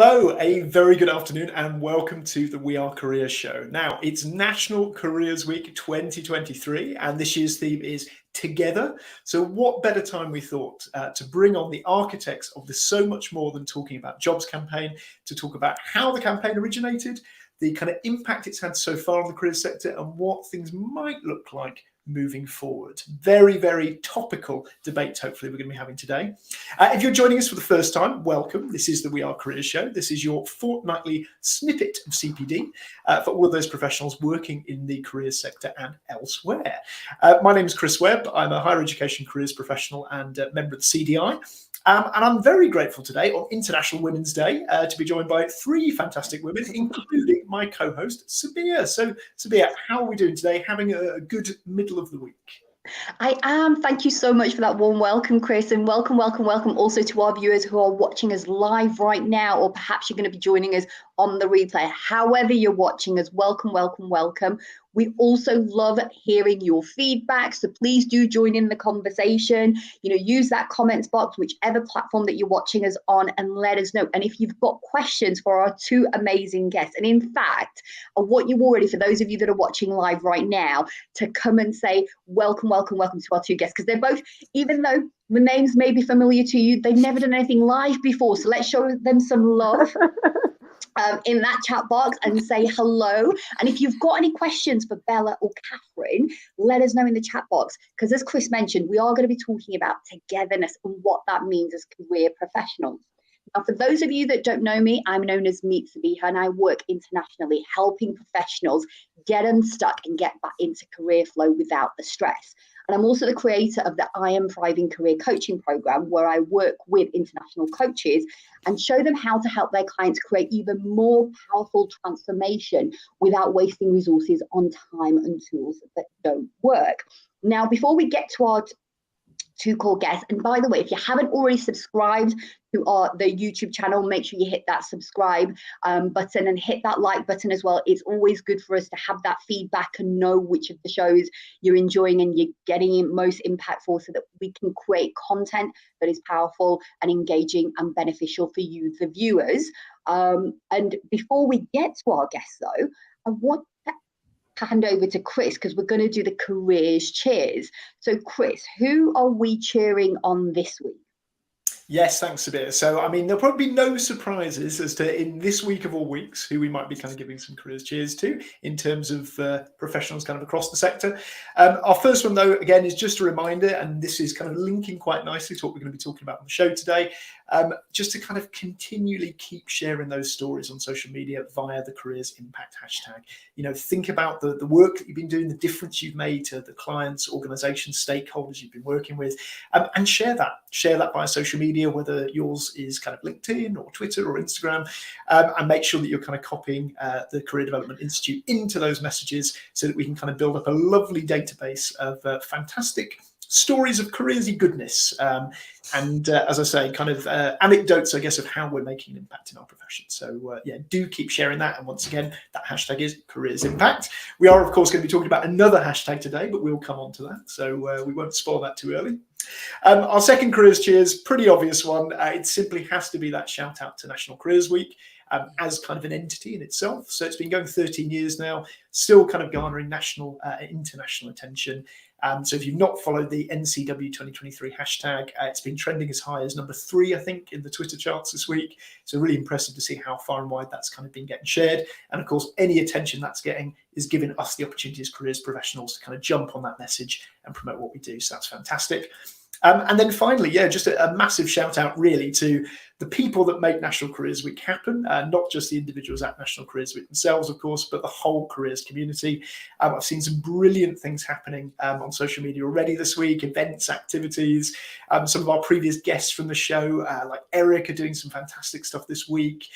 Hello, a very good afternoon and welcome to the We Are Careers show. Now, it's National Careers Week 2023 and this year's theme is Together. So what better time we thought to bring on the architects of the So Much More Than Talking About Jobs campaign to talk about how the campaign originated, the kind of impact it's had so far on the careers sector and what things might look like moving forward. Very, very topical debate, hopefully, we're going to be having today. If you're joining us for the first time, welcome. This is the We Are Careers show. This is your fortnightly snippet of CPD for all of those professionals working in the careers sector and elsewhere. My name is Chris Webb. I'm a higher education careers professional and member of the CDI. And I'm very grateful today on International Women's Day to be joined by three fantastic women, including my co-host, Sabiha. So, Sabiha, how are we doing today? Having a good middle of the week? I am. Thank you so much for that warm welcome, Chris, and welcome also to our viewers who are watching us live right now, or perhaps you're going to be joining us on the replay. However you're watching us, welcome. We also love hearing your feedback, so please do join in the conversation. Use that comments box, whichever platform that you're watching us on, and let us know. And if you've got questions for our two amazing guests, and in fact, I want you already, for those of you that are watching live right now, to come and say welcome to our two guests, because they're both, even though the names may be familiar to you, they've never done anything live before. So let's show them some love. In that chat box and say hello. And if you've got any questions for Bella or Catherine, let us know in the chat box, because as Chris mentioned, we are going to be talking about togetherness and what that means as career professionals. Now, for those of you that don't know me, I'm known as Meet Sabiha, and I work internationally helping professionals get unstuck and get back into career flow without the stress. And I'm also the creator of the I Am Thriving Career Coaching Program, where I work with international coaches and show them how to help their clients create even more powerful transformation without wasting resources on time and tools that don't work. Now, before we get to our two core guests, and by the way, if you haven't already subscribed to the YouTube channel, make sure you hit that subscribe button and hit that like button as well. It's always good for us to have that feedback and know which of the shows you're enjoying and you're getting most impactful, so that we can create content that is powerful and engaging and beneficial for you, the viewers. And before we get to our guests, though, I want to hand over to Chris, because we're going to do the careers cheers. So Chris, who are we cheering on this week? Yes, thanks, Sabiha. So, there'll probably be no surprises as to, in this week of all weeks, who we might be kind of giving some careers cheers to in terms of professionals kind of across the sector. Our first one, though, again, is just a reminder, and this is kind of linking quite nicely to what we're going to be talking about on the show today, just to kind of continually keep sharing those stories on social media via the Careers Impact hashtag. Think about the work that you've been doing, the difference you've made to the clients, organizations, stakeholders you've been working with, and share that via social media, whether yours is kind of LinkedIn or Twitter or Instagram, and make sure that you're kind of copying the Career Development Institute into those messages, so that we can kind of build up a lovely database of fantastic stories of careersy goodness, and as I say, kind of anecdotes, I guess, of how we're making an impact in our profession. So do keep sharing that. And once again, that hashtag is Careers Impact. We are, of course, going to be talking about another hashtag today, but we'll come on to that, so we won't spoil that too early. Our second careers cheers, pretty obvious one. It simply has to be that shout out to National Careers Week as kind of an entity in itself. So it's been going 13 years now, still kind of garnering national, international attention. So if you've not followed the NCW 2023 hashtag, it's been trending as high as number 3, I think, in the Twitter charts this week. So really impressive to see how far and wide that's kind of been getting shared. And of course, any attention that's getting is giving us the opportunity as careers professionals to kind of jump on that message and promote what we do. So that's fantastic. And then finally, just a massive shout out really to the people that make National Careers Week happen, not just the individuals at National Careers Week themselves, of course, but the whole careers community. I've seen some brilliant things happening on social media already this week, events, activities. Some of our previous guests from the show, like Eric, are doing some fantastic stuff this week.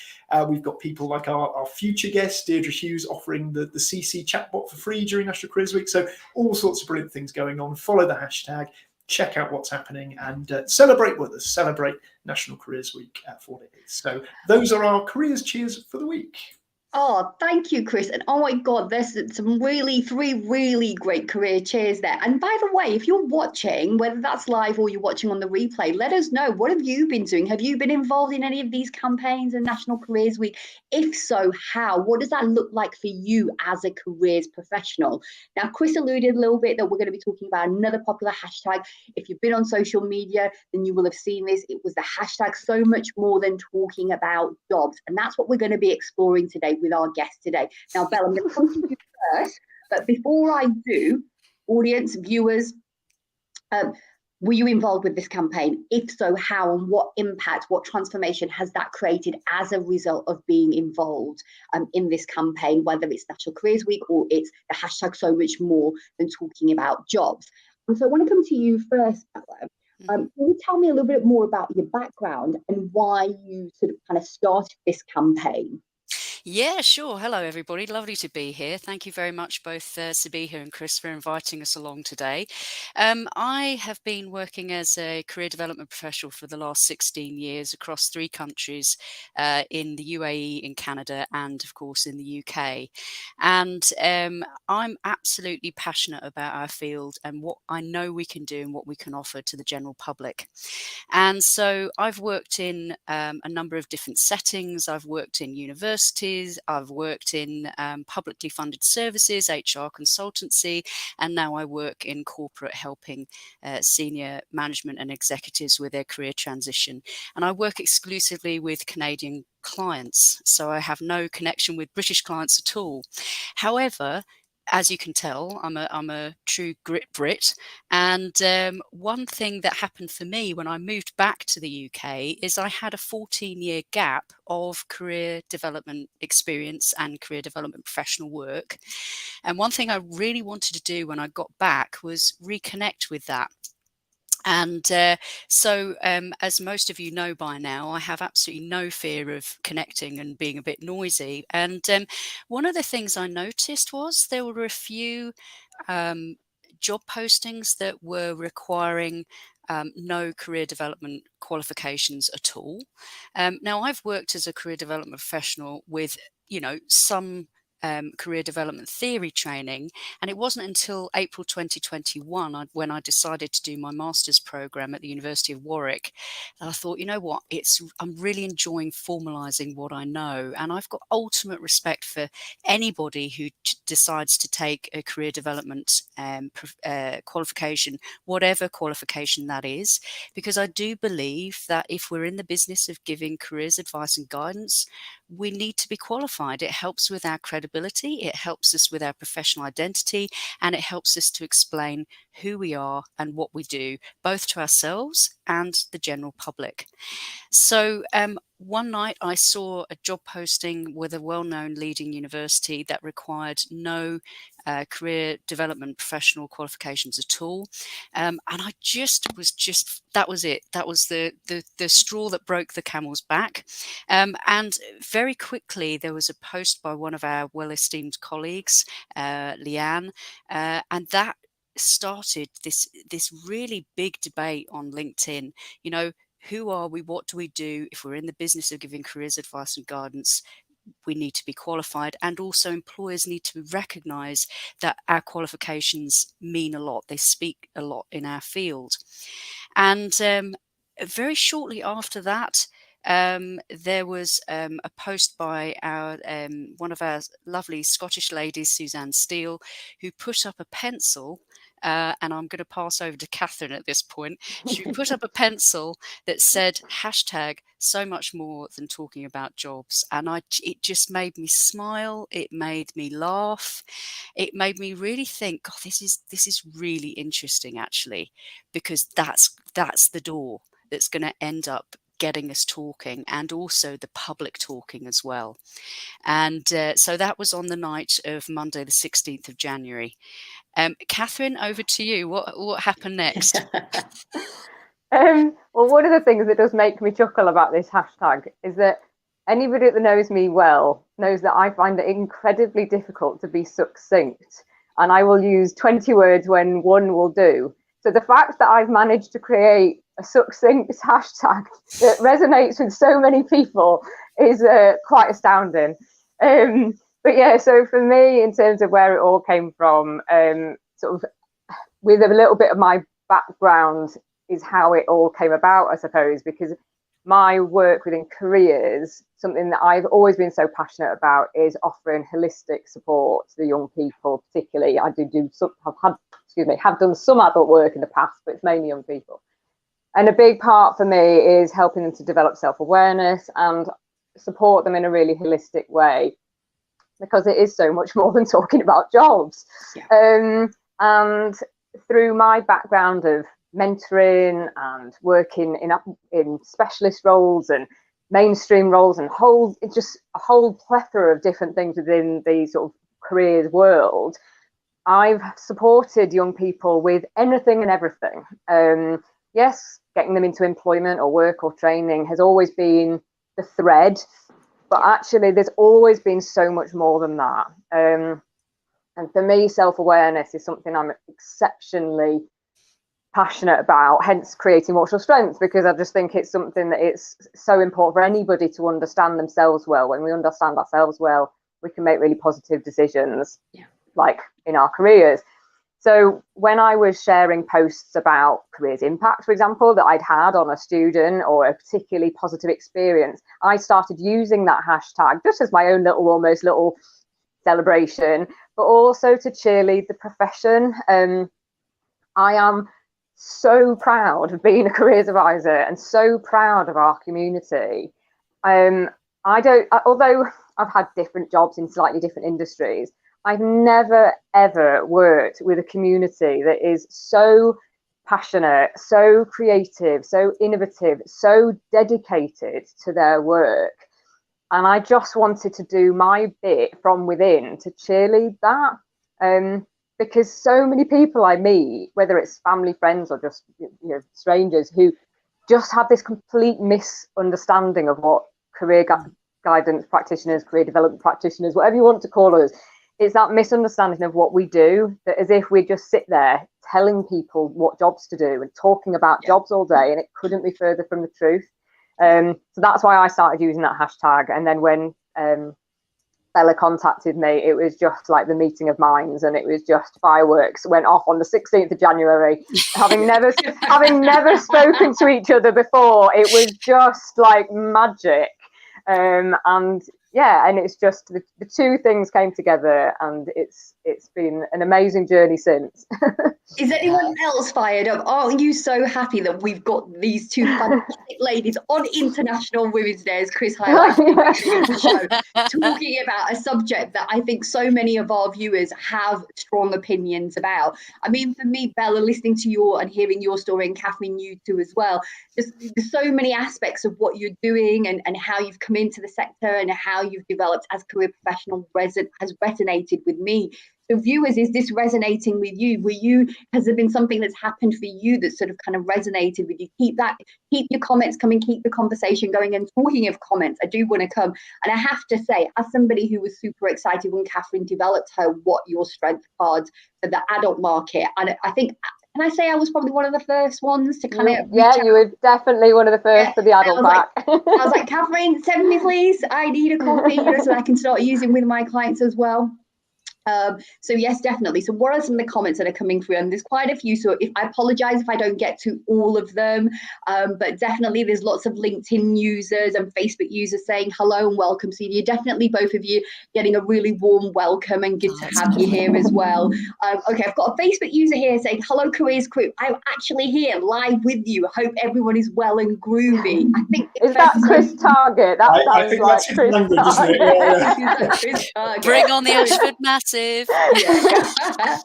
We've got people like our future guest, Deirdre Hughes, offering the CC chatbot for free during National Careers Week. So all sorts of brilliant things going on. Follow the hashtag. Check out what's happening and celebrate with us. Celebrate National Careers Week for what it is. So those are our careers cheers for the week. Oh, thank you, Chris. And oh my God, there's some three really great career cheers there. And by the way, if you're watching, whether that's live or you're watching on the replay, let us know. What have you been doing? Have you been involved in any of these campaigns and National Careers Week? If so, how? What does that look like for you as a careers professional? Now, Chris alluded a little bit that we're going to be talking about another popular hashtag. If you've been on social media, then you will have seen this. It was the hashtag so much more than talking about jobs. And that's what we're going to be exploring today with our guest today. Now, Belle, I'm going to come to you first, but before I do, audience, viewers, were you involved with this campaign? If so, how, and what impact, what transformation has that created as a result of being involved in this campaign, whether it's National Careers Week or it's the hashtag so much more than talking about jobs? And so I want to come to you first, Bella. Can you tell me a little bit more about your background and why you sort of kind of started this campaign? Yeah, sure. Hello, everybody. Lovely to be here. Thank you very much, both Sabiha and Chris, for inviting us along today. I have been working as a career development professional for the last 16 years across 3 countries, in the UAE, in Canada, and of course in the UK. And I'm absolutely passionate about our field and what I know we can do and what we can offer to the general public. And so I've worked in a number of different settings. I've worked in universities, I've worked in publicly funded services, HR consultancy, and now I work in corporate, helping senior management and executives with their career transition. And I work exclusively with Canadian clients, so I have no connection with British clients at all. However, as you can tell, I'm a true grit Brit. And one thing that happened for me when I moved back to the UK is I had a 14-year gap of career development experience and career development professional work. And one thing I really wanted to do when I got back was reconnect with that. And so, as most of you know by now, I have absolutely no fear of connecting and being a bit noisy. And one of the things I noticed was there were a few job postings that were requiring no career development qualifications at all. Now, I've worked as a career development professional with, some career development theory training. And it wasn't until April 2021 when I decided to do my master's program at the University of Warwick that I thought, you know what, I'm really enjoying formalizing what I know. And I've got ultimate respect for anybody who decides to take a career development qualification, whatever qualification that is, because I do believe that if we're in the business of giving careers advice and guidance, we need to be qualified. It helps with our credibility, it helps us with our professional identity, and it helps us to explain who we are and what we do, both to ourselves and the general public. So one night I saw a job posting with a well-known leading university that required no career development professional qualifications at all. And I that was it. That was the straw that broke the camel's back. And very quickly there was a post by one of our well-esteemed colleagues, Leanne, and that started this really big debate on LinkedIn. Who are we? What do we do? If we're in the business of giving careers advice and guidance, we need to be qualified, and also employers need to recognize that our qualifications mean a lot. They speak a lot in our field. And very shortly after that, there was a post by one of our lovely Scottish ladies, Suzanne Steele, who put up a pencil. And I'm going to pass over to Catherine at this point. She put up a pencil that said hashtag so much more than talking about jobs. And it just made me smile. It made me laugh. It made me really think, God, this is really interesting, actually, because that's the door that's going to end up getting us talking, and also the public talking as well. And so that was on the night of Monday, the 16th of January. Catherine, over to you. What happened next? Well, one of the things that does make me chuckle about this hashtag is that anybody that knows me well knows that I find it incredibly difficult to be succinct, and I will use 20 words when one will do. So the fact that I've managed to create a succinct hashtag that resonates with so many people is quite astounding. But yeah, so for me, in terms of where it all came from, sort of with a little bit of my background is how it all came about, I suppose, because my work within careers, something that I've always been so passionate about is offering holistic support to the young people. Particularly, I have done some adult work in the past, but it's mainly young people. And a big part for me is helping them to develop self-awareness and support them in a really holistic way, because it is so much more than talking about jobs. Yeah. And through my background of mentoring and working in specialist roles and mainstream roles and just a whole plethora of different things within the sort of careers world, I've supported young people with anything and everything. Yes, getting them into employment or work or training has always been the thread, but actually there's always been so much more than that. And for me, self-awareness is something I'm exceptionally passionate about, hence creating emotional strength, because I just think it's something that it's so important for anybody to understand themselves well. When we understand ourselves well, we can make really positive decisions, like in our careers. So when I was sharing posts about careers impact, for example, that I'd had on a student or a particularly positive experience, I started using that hashtag just as my own almost little celebration, but also to cheerlead the profession. I am so proud of being a careers advisor and so proud of our community. Although I've had different jobs in slightly different industries, I've never, ever worked with a community that is so passionate, so creative, so innovative, so dedicated to their work. And I just wanted to do my bit from within to cheerlead that. Because so many people I meet, whether it's family, friends, or just strangers, who just have this complete misunderstanding of what career guidance practitioners, career development practitioners, whatever you want to call us, it's that misunderstanding of what we do, that as if we just sit there telling people what jobs to do and talking about jobs all day, and it couldn't be further from the truth. So that's why I started using that hashtag. And then when Bella contacted me, it was just like the meeting of minds, and it was just fireworks went off on the 16th of January. having never spoken to each other before, it was just like magic. And it's just the two things came together, and it's been an amazing journey since. Is anyone else fired up? Aren't you so happy that we've got these two fantastic ladies on International Women's Day, as Chris highlighted in the show, talking about a subject that I think so many of our viewers have strong opinions about? I mean, for me, Bella, listening to your and hearing your story, and Catherine, you too as well, there's so many aspects of what you're doing and how you've come into the sector and how you've developed as career professional has resonated with me. So viewers, is this resonating with you? Has there been something that's happened for you that sort of kind of resonated with you? Keep your comments coming, keep the conversation going. And talking of comments, I do want to come. And I have to say, as somebody who was super excited when Catherine developed her What Your Strength cards for the adult market, and I think, can I say I was probably one of the first ones to kind of... Yeah, you were definitely one of the first for the adult pack. I was like, Catherine, send me please. I need a copy, so I can start using with my clients as well. So yes, definitely. So what are some of the comments that are coming through? And there's quite a few, so I apologize if I don't get to all of them, but definitely there's lots of LinkedIn users and Facebook users saying hello and welcome. So you're definitely, both of you, getting a really warm welcome, and good to have you here as well. Okay, I've got a Facebook user here saying, hello Careers Crew, I'm actually here live with you. Hope everyone is well and groovy. I think is that Chris Target? I think that's Chris language, isn't it? Yeah. Bring on the Ashford Massive. Yeah.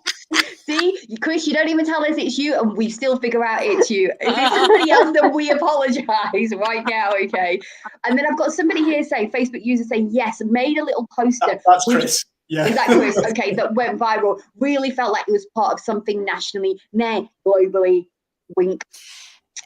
See, Chris, you don't even tell us it's you, and we still figure out it's you. If it's somebody else, then we apologise right now, okay? And then I've got somebody here saying, Facebook user saying, yes, made a little poster. That's Chris. Yeah. Is that Chris? Okay, that went viral. Really felt like it was part of something nationally, globally, wink.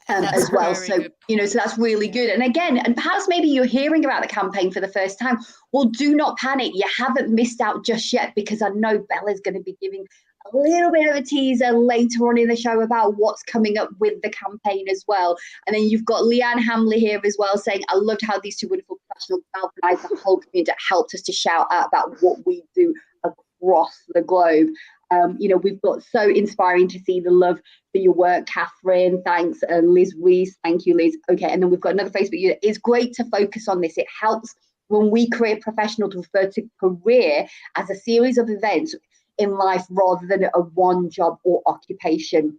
As well, so so that's really good. And again, and perhaps maybe you're hearing about the campaign for the first time. Well, do not panic, you haven't missed out just yet, because I know Bella's going to be giving a little bit of a teaser later on in the show about what's coming up with the campaign as well. And then you've got Leanne Hamley here as well saying, I loved how these two wonderful professionals galvanised the whole community, that helped us to shout out about what we do across the globe. We've got so inspiring to see the love for your work, Catherine. Thanks. Liz Reese. Thank you, Liz. Okay. And then we've got another Facebook user. It's great to focus on this. It helps when we create professional to refer to career as a series of events in life rather than a one job or occupation.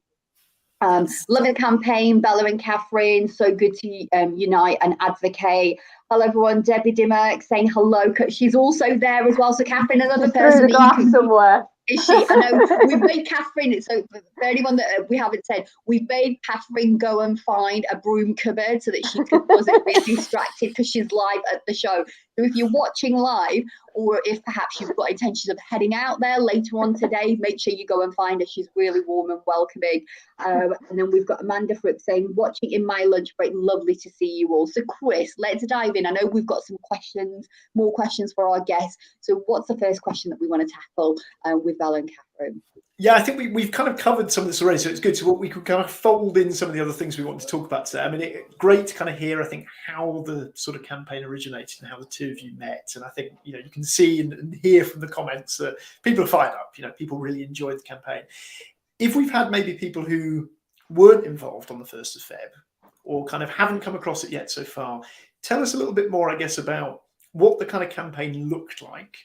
Yes. Love the campaign, Bella and Catherine. So good to unite and advocate. Hello, everyone. Debbie Dimmock saying hello. She's also there as well. So, Catherine, another person through the glass somewhere. Is she? I know we've made Catherine, so for anyone that we haven't said, we've made Catherine go and find a broom cupboard so that she wasn't being distracted because she's live at the show. So if you're watching live, or if perhaps you've got intentions of heading out there later on today, make sure you go and find her. She's really warm and welcoming. And then we've got Amanda Fripp saying, watching in my lunch break, lovely to see you all. So Chris, let's dive in. I know we've got some questions, more questions for our guests. So what's the first question that we want to tackle with Bella and Catherine? Yeah, I think we've kind of covered some of this already, so it's good to we could kind of fold in some of the other things we want to talk about today. I mean, great to kind of hear, I think, how the sort of campaign originated and how the two of you met. And I think, you can see and hear from the comments that people are fired up. People really enjoyed the campaign. If we've had maybe people who weren't involved on the 1st of Feb or kind of haven't come across it yet so far, tell us a little bit more, I guess, about what the kind of campaign looked like,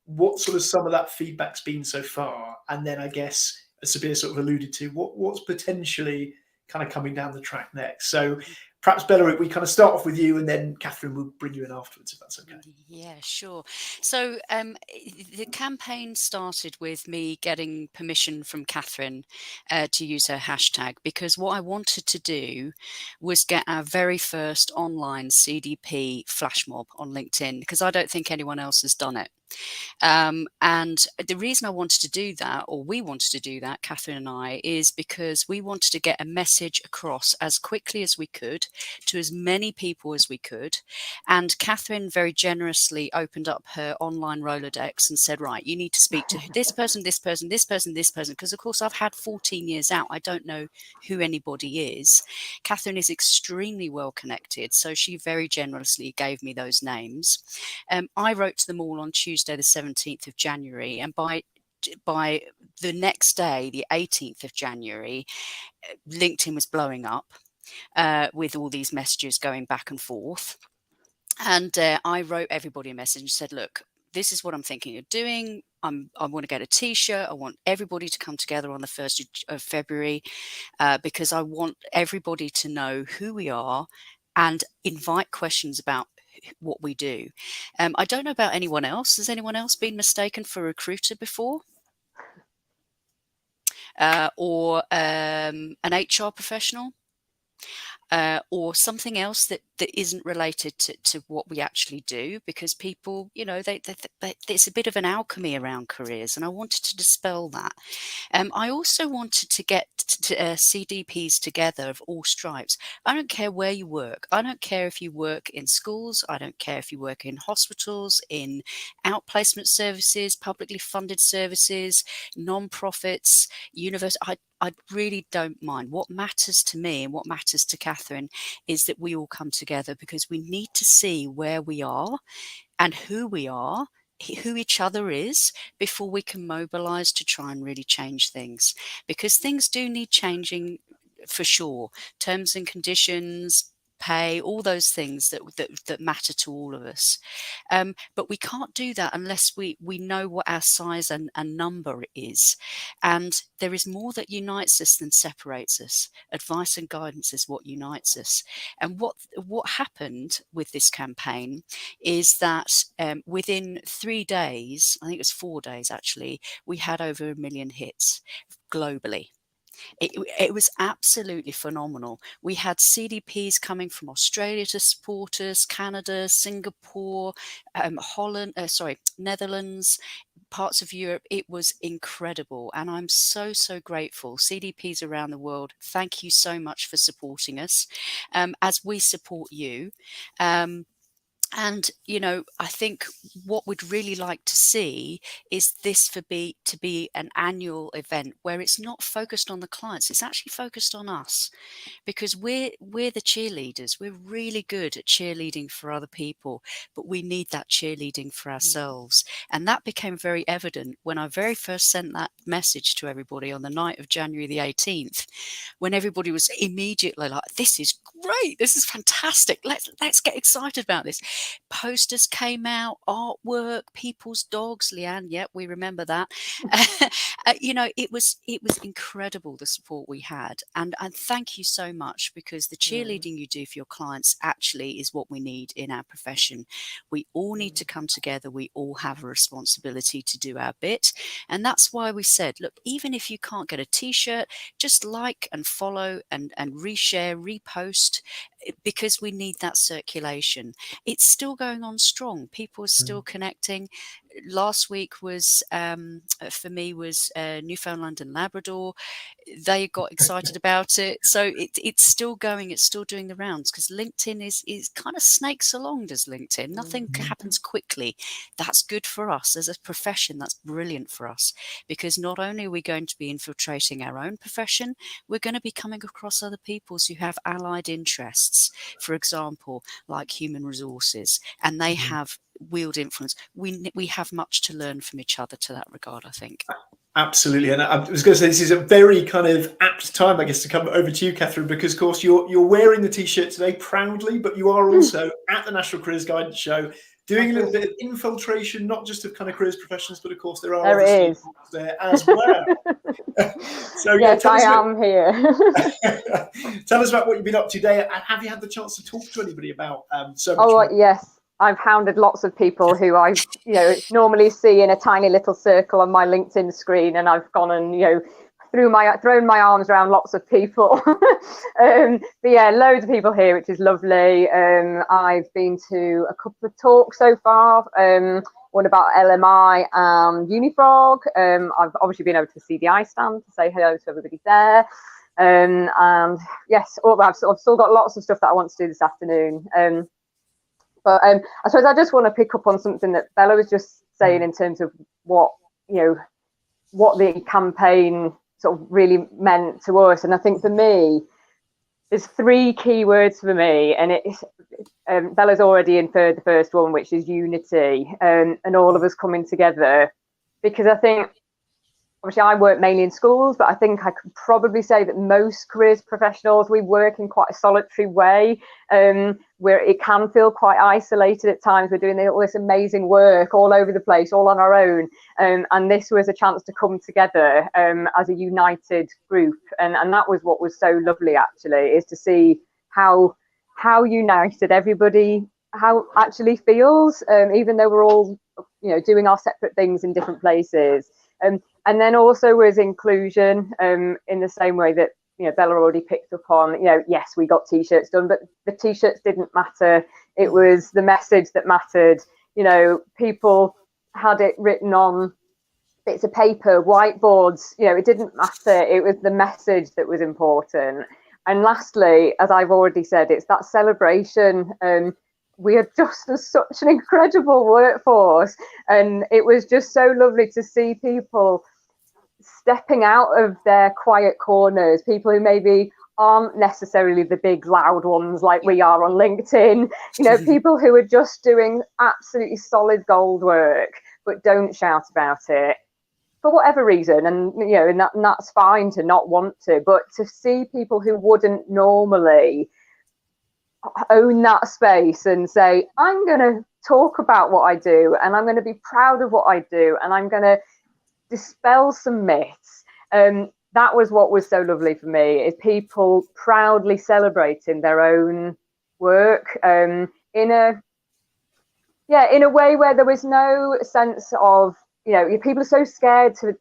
what sort of some of that feedback's been so far, and then I guess, as Sabiha sort of alluded to, what's potentially kind of coming down the track next. So perhaps, Bella, we kind of start off with you, and then Catherine will bring you in afterwards, if that's okay. Yeah, sure. So the campaign started with me getting permission from Catherine to use her hashtag, because what I wanted to do was get our very first online CDP flash mob on LinkedIn, because I don't think anyone else has done it. And the reason I wanted to do that, or we wanted to do that, Catherine and I, is because we wanted to get a message across as quickly as we could to as many people as we could. And Catherine very generously opened up her online Rolodex and said, right, you need to speak to this person, this person, this person, this person, because of course I've had 14 years out. I don't know who anybody is. Catherine is extremely well connected, so she very generously gave me those names. I wrote to them all on Tuesday, the 17th of January, and by the next day, the 18th of January, LinkedIn was blowing up with all these messages going back and forth. And I wrote everybody a message and said, look, this is what I'm thinking of doing. I want to get a T-shirt. I want everybody to come together on the 1st of February because I want everybody to know who we are and invite questions about what we do. I don't know about anyone else. Has anyone else been mistaken for a recruiter before? Or an HR professional? Or something else that isn't related to what we actually do, because people, it's a bit of an alchemy around careers, and I wanted to dispel that. I also wanted to get CDPs together of all stripes. I don't care where you work. I don't care if you work in schools. I don't care if you work in hospitals, in outplacement services, publicly funded services, non-profits, universities. I really don't mind. What matters to me and what matters to Catherine is that we all come together, because we need to see where we are and who we are, who each other is, before we can mobilize to try and really change things. Because things do need changing for sure. Terms and conditions, pay, all those things that matter to all of us. But we can't do that unless we know what our size and number is. And there is more that unites us than separates us. Advice and guidance is what unites us. And what happened with this campaign is that within 3 days, I think it was 4 days actually, we had over 1 million hits globally. It was absolutely phenomenal. We had CDPs coming from Australia to support us, Canada, Singapore, Netherlands, parts of Europe. It was incredible. And I'm so grateful. CDPs around the world, thank you so much for supporting us as we support you. And, you know, I think what we'd really like to see is this to be an annual event where it's not focused on the clients, it's actually focused on us, because we're the cheerleaders. We're really good at cheerleading for other people, but we need that cheerleading for ourselves. And that became very evident when I very first sent that message to everybody on the night of January the 18th, when everybody was immediately like, this is great, this is fantastic, let's get excited about this. Posters came out, artwork, people's dogs, Leanne, yep, we remember that. You know, it was incredible, the support we had, and thank you so much, because the cheerleading you do for your clients actually is what we need in our profession. We all need to come together, we all have a responsibility to do our bit, and that's why we said, look, even if you can't get a t-shirt, just like and follow and reshare, repost, because we need that circulation. It's still going on strong. People are still connecting. Last week was, for me, was Newfoundland and Labrador. They got excited about it. So it's still going. It's still doing the rounds, because LinkedIn is kind of snakes along, does LinkedIn. Nothing happens quickly. That's good for us as a profession. That's brilliant for us, because not only are we going to be infiltrating our own profession, we're going to be coming across other people's who have allied interests, for example, like human resources, and they have wield influence. We have much to learn from each other to that regard, I think. Absolutely, and I was going to say, this is a very kind of apt time, I guess, to come over to you, Catherine, because of course you're wearing the t-shirt today proudly, but you are also at the National Careers Guidance Show doing a little bit of infiltration, not just of kind of careers professionals, but of course there are other stakeholders there as well. So yes, I am here. Tell us about what you've been up to today, and have you had the chance to talk to anybody about so much more? Yes. I've hounded lots of people who I, normally see in a tiny little circle on my LinkedIn screen, and I've gone and, thrown my arms around lots of people. But yeah, loads of people here, which is lovely. I've been to a couple of talks so far. One about LMI and Unifrog. I've obviously been over to the CDI stand to say hello to everybody there. And yes, I've still got lots of stuff that I want to do this afternoon. But I suppose I just want to pick up on something that Bella was just saying in terms of what the campaign sort of really meant to us. And I think for me, there's three key words for me, and it's Bella's already inferred the first one, which is unity, and all of us coming together. Because I think, obviously I work mainly in schools, but I think I could probably say that most careers professionals, we work in quite a solitary way, where it can feel quite isolated at times. We're doing all this amazing work all over the place, all on our own. And this was a chance to come together as a united group. And that was what was so lovely, actually, is to see how united everybody actually feels, even though we're all, doing our separate things in different places. And then also was inclusion, in the same way that Bella already picked up on. Yes, we got t-shirts done, but the t-shirts didn't matter. It was the message that mattered. People had it written on bits of paper, whiteboards. It didn't matter. It was the message that was important. And lastly, as I've already said, it's that celebration. We are just such an incredible workforce, and it was just so lovely to see people stepping out of their quiet corners, people who maybe aren't necessarily the big loud ones like we are on LinkedIn, people who are just doing absolutely solid gold work but don't shout about it for whatever reason, and and that's fine to not want to, but to see people who wouldn't normally own that space and say, I'm going to talk about what I do, and I'm going to be proud of what I do, and I'm going to dispel some myths. That was what was so lovely for me, is people proudly celebrating their own work, in a way where there was no sense of, people are so scared to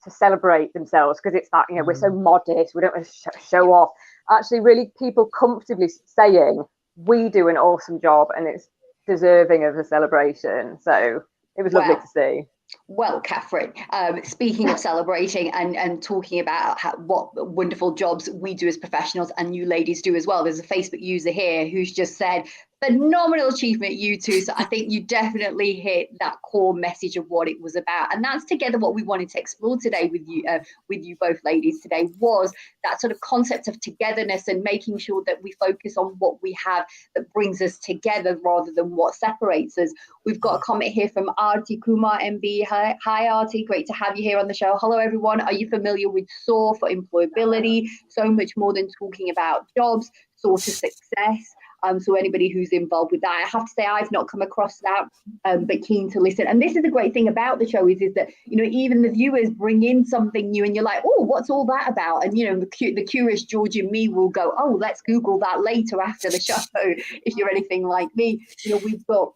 celebrate themselves because it's that, we're so modest, we don't want to show off. Actually, really, people comfortably saying, we do an awesome job and it's deserving of a celebration. So it was lovely to see. Well, Catherine, speaking of celebrating and talking about what wonderful jobs we do as professionals and you ladies do as well, there's a Facebook user here who's just said, phenomenal achievement, you two. So I think you definitely hit that core message of what it was about, and that's together what we wanted to explore today with you both ladies today, was that sort of concept of togetherness and making sure that we focus on what we have that brings us together rather than what separates us. We've got a comment here from Arti Kumar MB. Hi Arti, great to have you here on the show. Hello everyone. Are you familiar with SOAR for employability? So much more than talking about jobs. SOAR to success. So anybody who's involved with that, I have to say I've not come across that, but keen to listen. And this is the great thing about the show is that, you know, even the viewers bring in something new and you're like, oh, what's all that about? And, you know, the curious George in me will go, oh, let's Google that later after the show. If you're anything like me, you know, we've got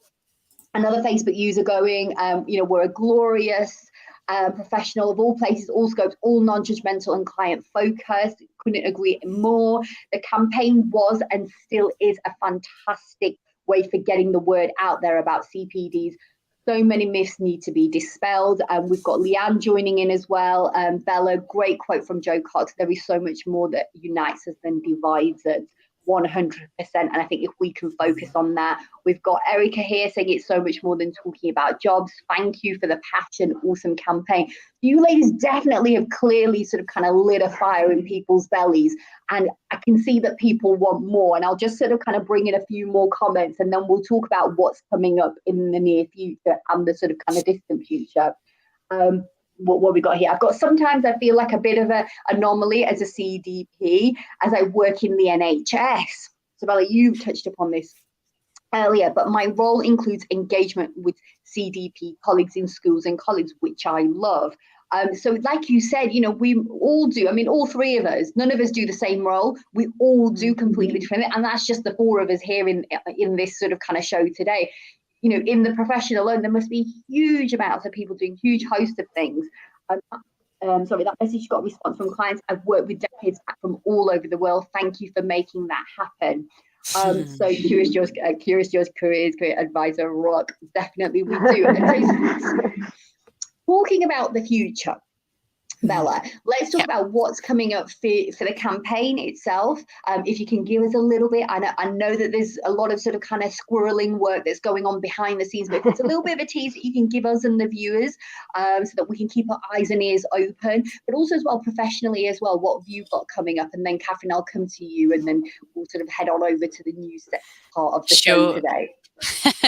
another Facebook user going, you know, we're a glorious professional of all places, all scopes, all non-judgmental and client focused. Couldn't agree more. The campaign was and still is a fantastic way for getting the word out there about CPDs. So many myths need to be dispelled. We've got Leanne joining in as well. Bella, great quote from Joe Cox. There is so much more that unites us than divides us. 100%. And I think if we can focus on that, we've got Erica here saying it's so much more than talking about jobs. Thank you for the passion. Awesome campaign. You ladies definitely have clearly sort of kind of lit a fire in people's bellies. And I can see that people want more. And I'll just sort of kind of bring in a few more comments and then we'll talk about what's coming up in the near future and the sort of kind of distant future. What we got here. I've got, sometimes I feel like a bit of an anomaly as a CDP as I work in the NHS. So Bella, you touched upon this earlier, but my role includes engagement with CDP colleagues in schools and colleges, which I love. So like you said, you know, we all do. I mean, all three of us, none of us do the same role. We all do completely different. And that's just the four of us here in this sort of kind of show today. You know, in the profession alone, there must be huge amounts of people doing huge host of things. Sorry, that message got a response from clients. I've worked with decades from all over the world. Thank you for making that happen. So Curious George Careers, Great Advisor, rock. Definitely we do. And so, talking about the future, Bella, let's talk about what's coming up for the campaign itself. If you can give us a little bit, I know that there's a lot of sort of kind of squirreling work that's going on behind the scenes, but if it's a little bit of a tease that you can give us and the viewers so that we can keep our eyes and ears open, but also as well professionally as well, what have you got coming up? And then Catherine, I'll come to you and then we'll sort of head on over to the news part of the show today.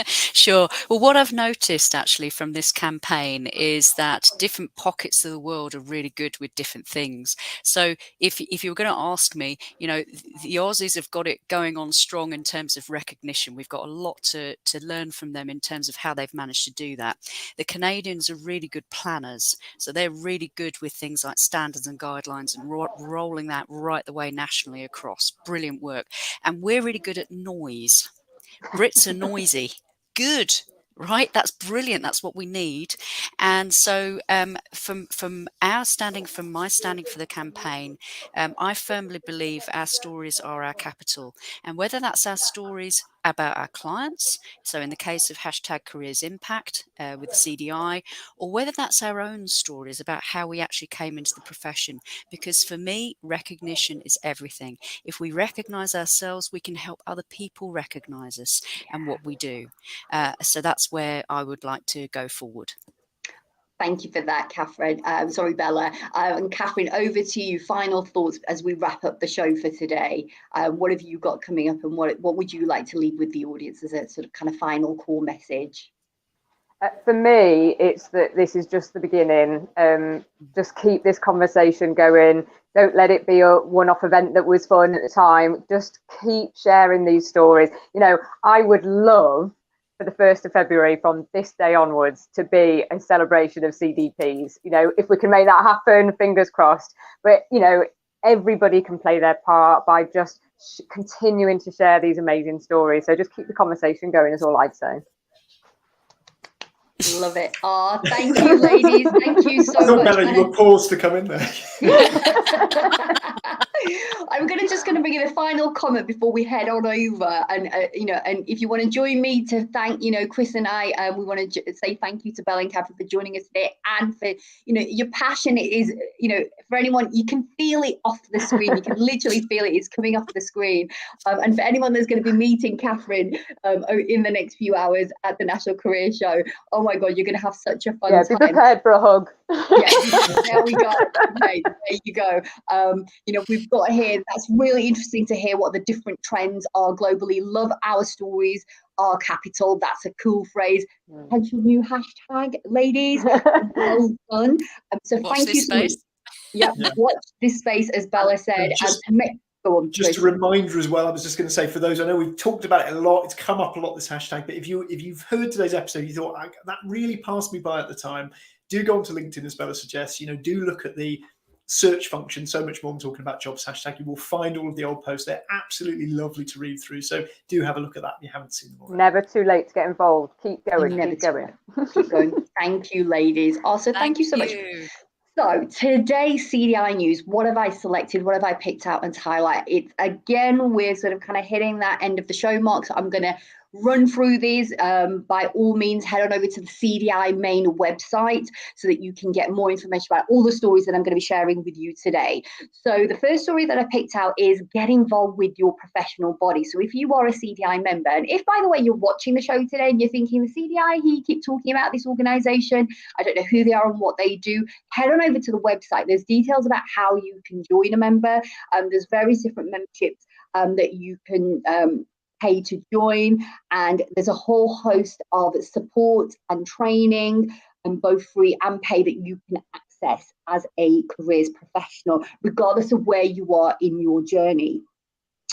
Sure. Well, what I've noticed actually from this campaign is that different pockets of the world are really good with different things. So if you're going to ask me, you know, the Aussies have got it going on strong in terms of recognition. We've got a lot to learn from them in terms of how they've managed to do that. The Canadians are really good planners. So they're really good with things like standards and guidelines and rolling that right the way nationally across. Brilliant work. And we're really good at noise. Brits are noisy. Good, right? That's brilliant. That's what we need. And so from my standing for the campaign, I firmly believe our stories are our capital. And whether that's our stories about our clients, so in the case of #CareersImpact with the CDI, or whether that's our own stories about how we actually came into the profession. Because for me, recognition is everything. If we recognize ourselves, we can help other people recognize us and what we do. So that's where I would like to go forward. Thank you for that, Catherine. Sorry, Bella. And Catherine, over to you. Final thoughts as we wrap up the show for today. What have you got coming up and what would you like to leave with the audience as a sort of kind of final core message? For me, it's that this is just the beginning. Just keep this conversation going. Don't let it be a one-off event that was fun at the time. Just keep sharing these stories. You know, I would love for the 1st of February from this day onwards to be a celebration of CDPs. You know, if we can make that happen, fingers crossed. But, you know, everybody can play their part by just continuing to share these amazing stories. So just keep the conversation going is all I'd say. Love it. Oh, thank you, ladies. Thank you so much. Bella, you were paused to come in there. I'm just going to bring in a final comment before we head on over, and and if you want to join me to thank Chris and I, we want to say thank you to Bella and Catherine for joining us today, and for your passion. It is for anyone, you can feel it off the screen. You can literally feel it. It's coming off the screen. And for anyone that's going to be meeting Catherine in the next few hours at the National Career Show, oh my God, you're going to have such a fun time. Be prepared for a hug. Yeah, there we go. Okay, there you go. We've got here, that's really interesting to hear what the different trends are globally. Love our stories are capital. That's a cool phrase. Potential new hashtag, ladies. Well done. So Watch thank you so much. Yeah, watch this space, as Bella said. Go on, just a reminder as well, I was just going to say, for those, I know we've talked about it a lot, it's come up a lot, this hashtag, but if you've heard today's episode, you thought that really passed me by at the time, do go onto LinkedIn, as Bella suggests. Do look at the search function. So much more than talking about jobs hashtag. You will find all of the old posts. They're absolutely lovely to read through. So do have a look at that if you haven't seen them already. Never too late to get involved. Keep going. Keep going. Thank you, ladies. Also, thank you so much. So today's CDI news, what have I selected? What have I picked out and highlight? It's again, we're sort of kind of hitting that end of the show mark. So I'm going to run through these. By all means, head on over to the CDI main website so that you can get more information about all the stories that I'm going to be sharing with you today. So the first story that I picked out is get involved with your professional body. So if you are a CDI member, and if, by the way, you're watching the show today and you're thinking, the CDI, he keep talking about this organization, I don't know who they are and what they do, head on over to the website. There's details about how you can join a member. There's various different memberships that you can pay to join, and there's a whole host of support and training, and both free and pay, that you can access as a careers professional, regardless of where you are in your journey,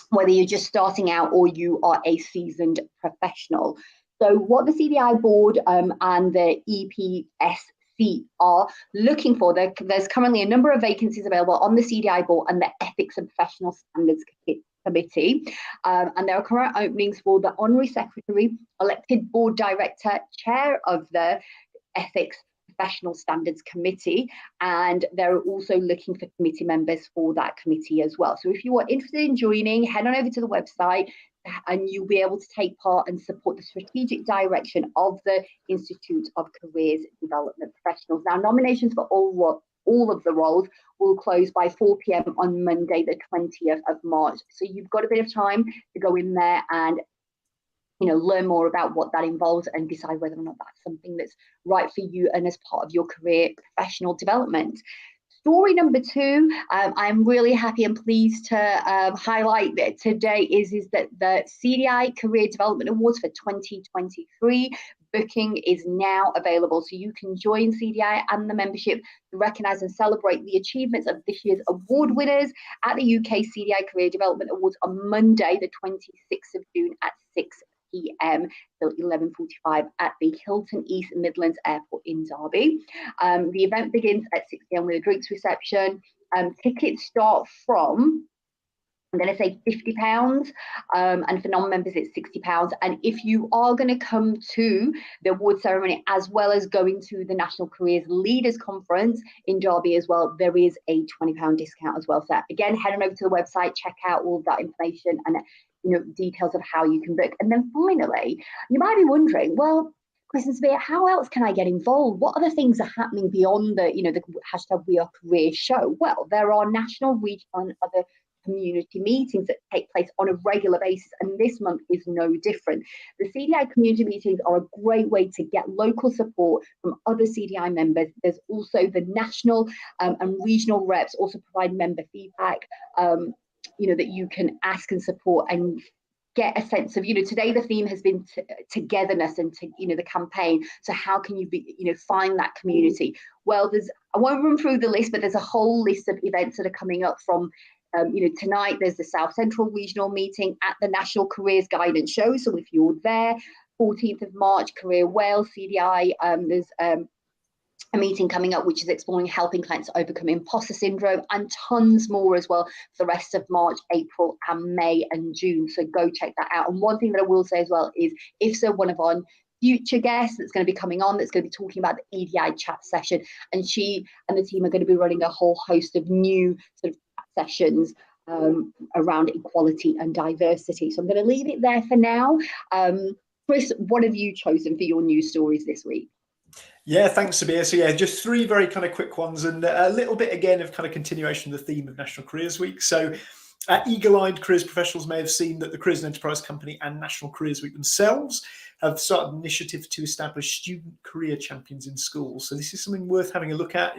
whether you're just starting out or you are a seasoned professional. So what the CDI board and the EPSC are looking for, there's currently a number of vacancies available on the CDI board and the Ethics and Professional Standards Committee, and there are current openings for the Honorary Secretary, Elected Board Director, Chair of the Ethics Professional Standards Committee, and they're also looking for committee members for that committee as well. So if you are interested in joining, head on over to the website and you'll be able to take part and support the strategic direction of the Institute of Careers Development Professionals. Now, nominations for all of the roles will close by 4 p.m. on Monday, the 20th of March. So you've got a bit of time to go in there and learn more about what that involves and decide whether or not that's something that's right for you and as part of your career professional development. Story number 2, I'm really happy and pleased to highlight that today is that the CDI Career Development Awards for 2023 booking is now available. So you can join CDI and the membership to recognise and celebrate the achievements of this year's award winners at the UK CDI Career Development Awards on Monday, the 26th of June at 6 p.m. till 11:45 at the Hilton East Midlands Airport in Derby. The event begins at 6 p.m. with a drinks reception. Tickets start from, I'm going to say £50, and for non-members it's £60. And if you are going to come to the award ceremony as well as going to the National Careers Leaders Conference in Derby as well, there is a £20 discount as well. So again, head on over to the website, check out all of that information and details of how you can book. And then finally, you might be wondering, well, Chris and Sabiha, how else can I get involved? What other things are happening beyond the hashtag We Are Career show? Well, there are national, regional and other community meetings that take place on a regular basis, and this month is no different. The CDI community meetings are a great way to get local support from other CDI members. There's also the national and regional reps also provide member feedback, that you can ask and support and get a sense of, today the theme has been togetherness and the campaign. So how can you find that community? Well, I won't run through the list, but there's a whole list of events that are coming up from tonight. There's the South Central Regional meeting at the National Careers Guidance Show. So if you're there, 14th of March, Career Wales, CDI, there's a meeting coming up which is exploring helping clients overcome imposter syndrome, and tons more as well for the rest of March, April and May and June. So go check that out. And one thing that I will say as well is, if so, one of our future guest that's going to be coming on, that's going to be talking about the EDI chat session, and she and the team are going to be running a whole host of new sort of chat sessions around equality and diversity. So I'm going to leave it there for now. Chris, what have you chosen for your news stories this week? Yeah, thanks, Sabiha. So yeah, just three very kind of quick ones, and a little bit again of kind of continuation of the theme of National Careers Week. So eagle-eyed careers professionals may have seen that the Careers and Enterprise Company and National Careers Week themselves have started an initiative to establish student career champions in schools. So this is something worth having a look at.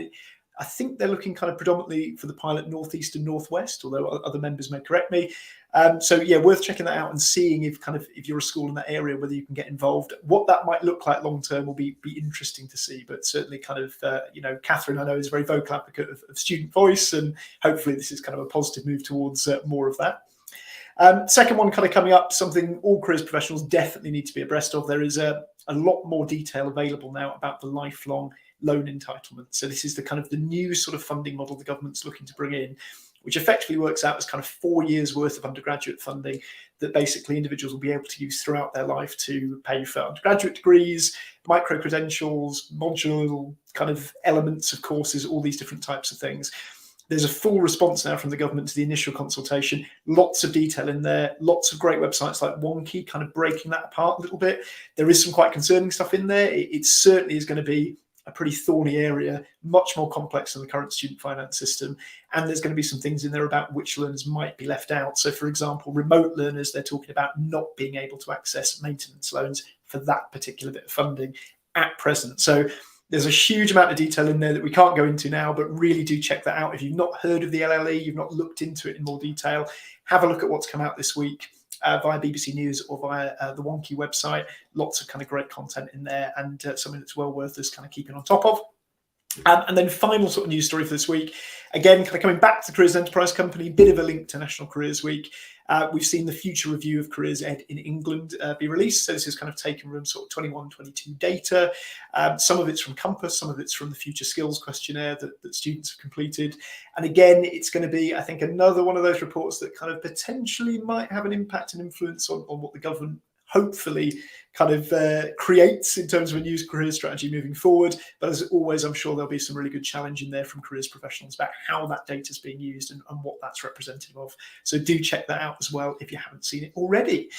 I think they're looking kind of predominantly for the pilot northeast and northwest, although other members may correct me. So yeah, worth checking that out and seeing if you're a school in that area, whether you can get involved. What that might look like long term will be interesting to see. But certainly, kind of Catherine, I know, is a very vocal advocate of student voice, and hopefully this is kind of a positive move towards more of that. Second one, kind of coming up, something all careers professionals definitely need to be abreast of. There is a lot more detail available now about the lifelong loan entitlement. So this is the new sort of funding model the government's looking to bring in, which effectively works out as kind of 4 years worth of undergraduate funding that basically individuals will be able to use throughout their life to pay for undergraduate degrees, micro credentials, module kind of elements of courses, all these different types of things. There's a full response now from the government to the initial consultation, lots of detail in there, lots of great websites like Wonky kind of breaking that apart a little bit. There is some quite concerning stuff in there. It certainly is going to be a pretty thorny area, much more complex than the current student finance system. And there's going to be some things in there about which learners might be left out. So for example, remote learners, they're talking about not being able to access maintenance loans for that particular bit of funding at present. So there's a huge amount of detail in there that we can't go into now, but really do check that out. If you've not heard of the LLE, you've not looked into it in more detail, have a look at what's come out this week via BBC News or via the Wonky website. Lots of kind of great content in there, and something that's well worth us kind of keeping on top of. And then final sort of news story for this week, again, kind of coming back to the Careers Enterprise Company, bit of a link to National Careers Week. We've seen the future review of Careers Ed in England be released. So this is kind of taken from sort of 21-22 data. Some of it's from Compass, some of it's from the Future Skills Questionnaire that students have completed. And again, it's going to be, I think, another one of those reports that kind of potentially might have an impact and influence on what the government hopefully kind of creates in terms of a new career strategy moving forward. But as always, I'm sure there'll be some really good challenge in there from careers professionals about how that data is being used and what that's representative of. So do check that out as well if you haven't seen it already.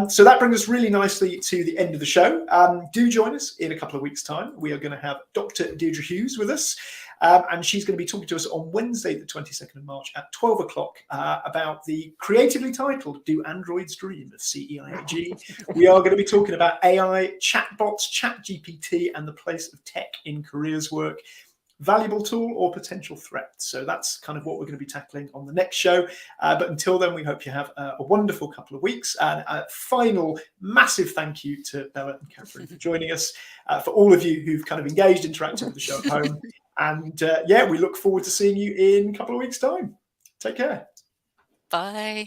So that brings us really nicely to the end of the show. Do join us in a couple of weeks' time. We are going to have Dr. Deirdre Hughes with us. And she's going to be talking to us on Wednesday, the 22nd of March at 12 o'clock about the creatively titled Do Androids Dream of CEIAG. We are going to be talking about AI, chatbots, ChatGPT, and the place of tech in careers work. Valuable tool or potential threat. So that's kind of what we're going to be tackling on the next show. But until then, we hope you have a wonderful couple of weeks. And a final massive thank you to Bella and Catherine for joining us, for all of you who've kind of engaged, interacted with the show at home. And yeah, we look forward to seeing you in a couple of weeks' time. Take care. Bye.